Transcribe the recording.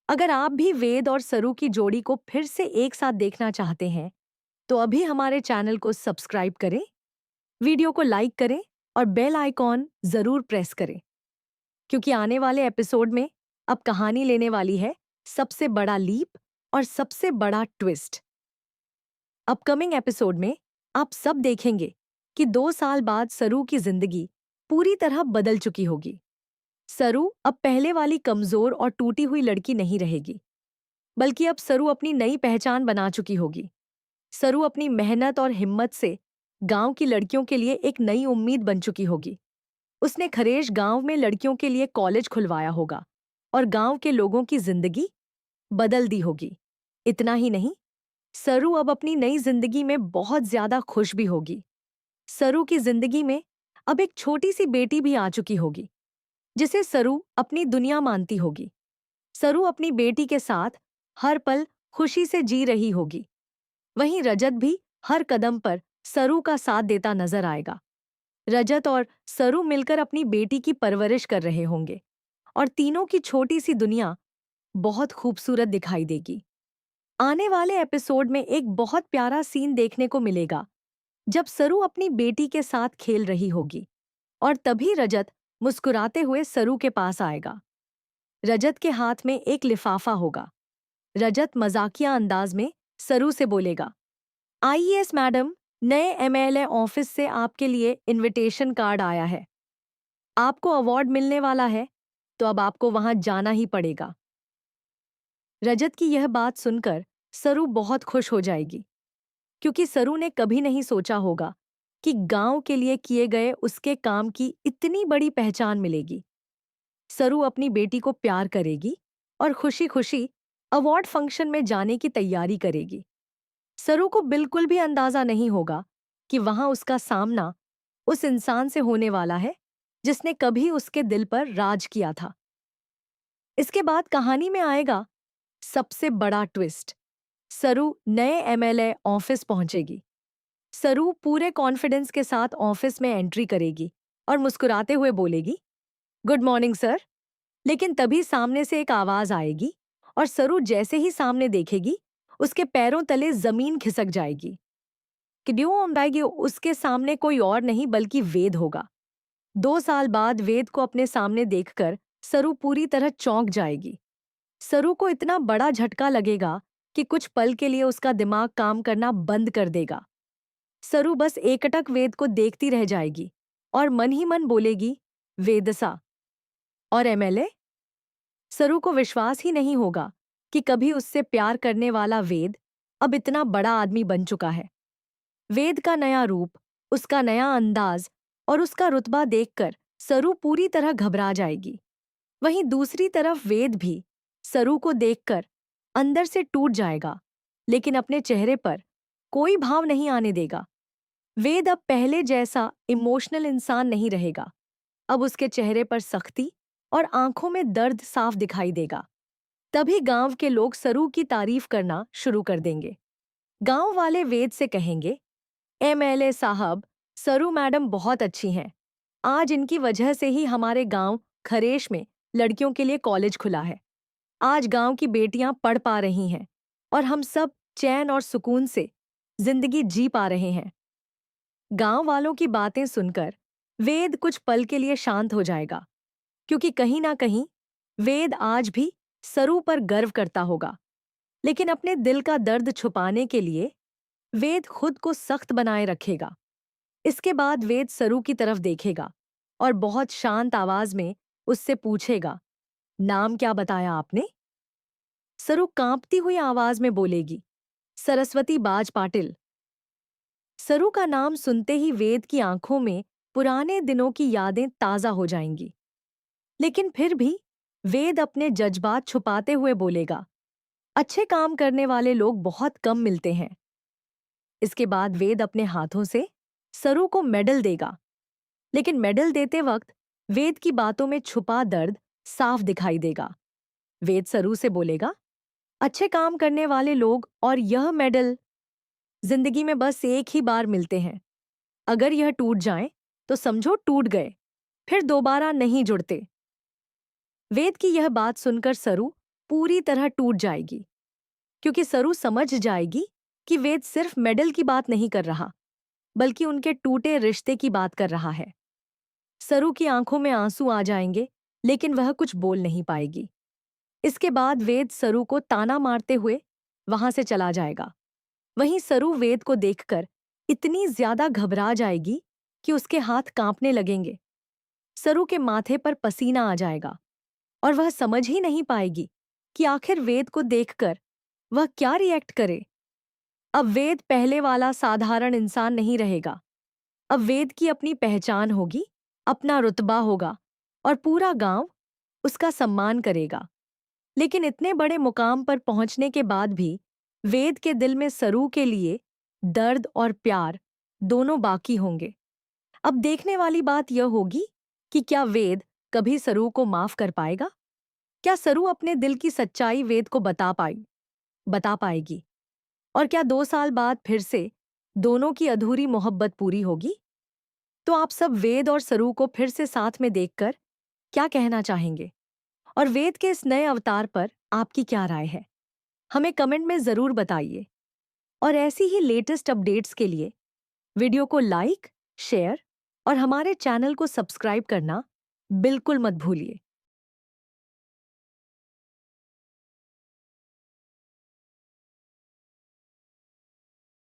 अगर आप भी वेद और सरू की जोड़ी को फिर से एक साथ देखना चाहते हैं, तो अभी हमारे चैनल को सब्सक्राइब करें, वीडियो को लाइक करें और बेल आइकॉन जरूर प्रेस करें, क्योंकि आने वाले एपिसोड में अब कहानी लेने वाली है सबसे बड़ा लीप और सबसे बड़ा ट्विस्ट। अपकमिंग एपिसोड में आप सब देखेंगे कि 2 साल बाद सरू की जिंदगी पूरी तरह बदल चुकी होगी। सरू अब पहले वाली कमजोर और टूटी हुई लड़की नहीं रहेगी, बल्कि अब सरू अपनी नई पहचान बना चुकी होगी। सरू अपनी मेहनत और हिम्मत से गांव की लड़कियों के लिए एक नई उम्मीद बन चुकी होगी। उसने खरेश गांव में लड़कियों के लिए कॉलेज खुलवाया होगा और गांव के लोगों की जिंदगी बदल दी होगी। इतना ही नहीं, सरू अब अपनी नई जिंदगी में बहुत ज्यादा खुश भी होगी। सरू की जिंदगी में अब एक छोटी सी बेटी भी आ चुकी होगी, जिसे सरू अपनी दुनिया मानती होगी। सरू अपनी बेटी के साथ हर पल खुशी से जी रही होगी। वहीं रजत भी हर कदम पर सरू का साथ देता नजर आएगा। रजत और सरू मिलकर अपनी बेटी की परवरिश कर रहे होंगे और तीनों की छोटी सी दुनिया बहुत खूबसूरत दिखाई देगी। आने वाले एपिसोड में एक बहुत प्यारा सीन देखने को मिलेगा, जब सरू अपनी बेटी के साथ खेल रही होगी और तभी रजत मुस्कुराते हुए सरू के पास आएगा। रजत के हाथ में एक लिफाफा होगा। रजत मजाकिया अंदाज में सरू से बोलेगा, आईएएस मैडम, नए एमएलए ऑफिस से आपके लिए इनविटेशन कार्ड आया है। आपको अवार्ड मिलने वाला है, तो अब आपको वहां जाना ही पड़ेगा। रजत की यह बात सुनकर सरू बहुत खुश हो जाएगी, क्योंकि सरू ने कभी नहीं सोचा होगा कि गांव के लिए किए गए उसके काम की इतनी बड़ी पहचान मिलेगी। सरू अपनी बेटी को प्यार करेगी और खुशी खुशी अवार्ड फंक्शन में जाने की तैयारी करेगी। सरू को बिल्कुल भी अंदाजा नहीं होगा कि वहां उसका सामना उस इंसान से होने वाला है जिसने कभी उसके दिल पर राज किया था। इसके बाद कहानी में आएगा सबसे बड़ा ट्विस्ट। सरू नए एमएलए ऑफिस पहुंचेगी। सरू पूरे कॉन्फिडेंस के साथ ऑफिस में एंट्री करेगी और मुस्कुराते हुए बोलेगी, गुड मॉर्निंग सर। लेकिन तभी सामने से एक आवाज आएगी और सरू जैसे ही सामने देखेगी, उसके पैरों तले जमीन खिसक जाएगी। क्यों आएगी, उसके सामने कोई और नहीं बल्कि वेद होगा। 2 साल बाद वेद को अपने सामने देखकर सरू पूरी तरह चौंक जाएगी। सरू को इतना बड़ा झटका लगेगा कि कुछ पल के लिए उसका दिमाग काम करना बंद कर देगा। सरू बस एकटक वेद को देखती रह जाएगी और मन ही मन बोलेगी, वेदसा और एमएलए। सरू को विश्वास ही नहीं होगा कि कभी उससे प्यार करने वाला वेद अब इतना बड़ा आदमी बन चुका है। वेद का नया रूप, उसका नया अंदाज और उसका रुतबा देखकर सरू पूरी तरह घबरा जाएगी। वहीं दूसरी तरफ वेद भी सरू को देखकर अंदर से टूट जाएगा, लेकिन अपने चेहरे पर कोई भाव नहीं आने देगा। वेद अब पहले जैसा इमोशनल इंसान नहीं रहेगा। अब उसके चेहरे पर सख्ती और आंखों में दर्द साफ दिखाई देगा। तभी गांव के लोग सरू की तारीफ करना शुरू कर देंगे। गांव वाले वेद से कहेंगे, एमएलए साहब, सरू मैडम बहुत अच्छी हैं। आज इनकी वजह से ही हमारे गांव खरेश में लड़कियों के लिए कॉलेज खुला है। आज गांव की बेटियां पढ़ पा रही हैं और हम सब चैन और सुकून से जिंदगी जी पा रहे हैं। गांव वालों की बातें सुनकर वेद कुछ पल के लिए शांत हो जाएगा, क्योंकि कहीं ना कहीं वेद आज भी सरू पर गर्व करता होगा। लेकिन अपने दिल का दर्द छुपाने के लिए वेद खुद को सख्त बनाए रखेगा। इसके बाद वेद सरू की तरफ देखेगा और बहुत शांत आवाज में उससे पूछेगा, नाम क्या बताया आपने? सरू कांपती हुई आवाज में बोलेगी, सरस्वती बाज पाटिल। सरू का नाम सुनते ही वेद की आंखों में पुराने दिनों की यादें ताजा हो जाएंगी। लेकिन फिर भी वेद अपने जज्बात छुपाते हुए बोलेगा, अच्छे काम करने वाले लोग बहुत कम मिलते हैं। इसके बाद वेद अपने हाथों से सरू को मेडल देगा, लेकिन मेडल देते वक्त वेद की बातों में छुपा दर्द साफ दिखाई देगा। वेद सरू से बोलेगा, अच्छे काम करने वाले लोग और यह मेडल जिंदगी में बस एक ही बार मिलते हैं। अगर यह टूट जाए तो समझो टूट गए, फिर दोबारा नहीं जुड़ते। वेद की यह बात सुनकर सरू पूरी तरह टूट जाएगी, क्योंकि सरू समझ जाएगी कि वेद सिर्फ मेडल की बात नहीं कर रहा, बल्कि उनके टूटे रिश्ते की बात कर रहा है। सरू की आंखों में आंसू आ जाएंगे, लेकिन वह कुछ बोल नहीं पाएगी। इसके बाद वेद सरू को ताना मारते हुए वहां से चला जाएगा। वहीं सरू वेद को देखकर इतनी ज्यादा घबरा जाएगी कि उसके हाथ कांपने लगेंगे। सरू के माथे पर पसीना आ जाएगा और वह समझ ही नहीं पाएगी कि आखिर वेद को देखकर वह क्या रिएक्ट करे। अब वेद पहले वाला साधारण इंसान नहीं रहेगा। अब वेद की अपनी पहचान होगी, अपना रुतबा होगा और पूरा गांव उसका सम्मान करेगा। लेकिन इतने बड़े मुकाम पर पहुंचने के बाद भी वेद के दिल में सरू के लिए दर्द और प्यार दोनों बाकी होंगे। अब देखने वाली बात यह होगी कि क्या वेद कभी सरू को माफ कर पाएगा? क्या सरू अपने दिल की सच्चाई वेद को बता पाएगी? और क्या 2 साल बाद फिर से दोनों की अधूरी मोहब्बत पूरी होगी? तो आप सब वेद और सरू को फिर से साथ में देखकर क्या कहना चाहेंगे? और वेद के इस नए अवतार पर आपकी क्या राय है? हमें कमेंट में जरूर बताइए। और ऐसी ही लेटेस्ट अपडेट्स के लिए वीडियो को लाइक, शेयर और हमारे चैनल को सब्सक्राइब करना बिल्कुल मत भूलिए।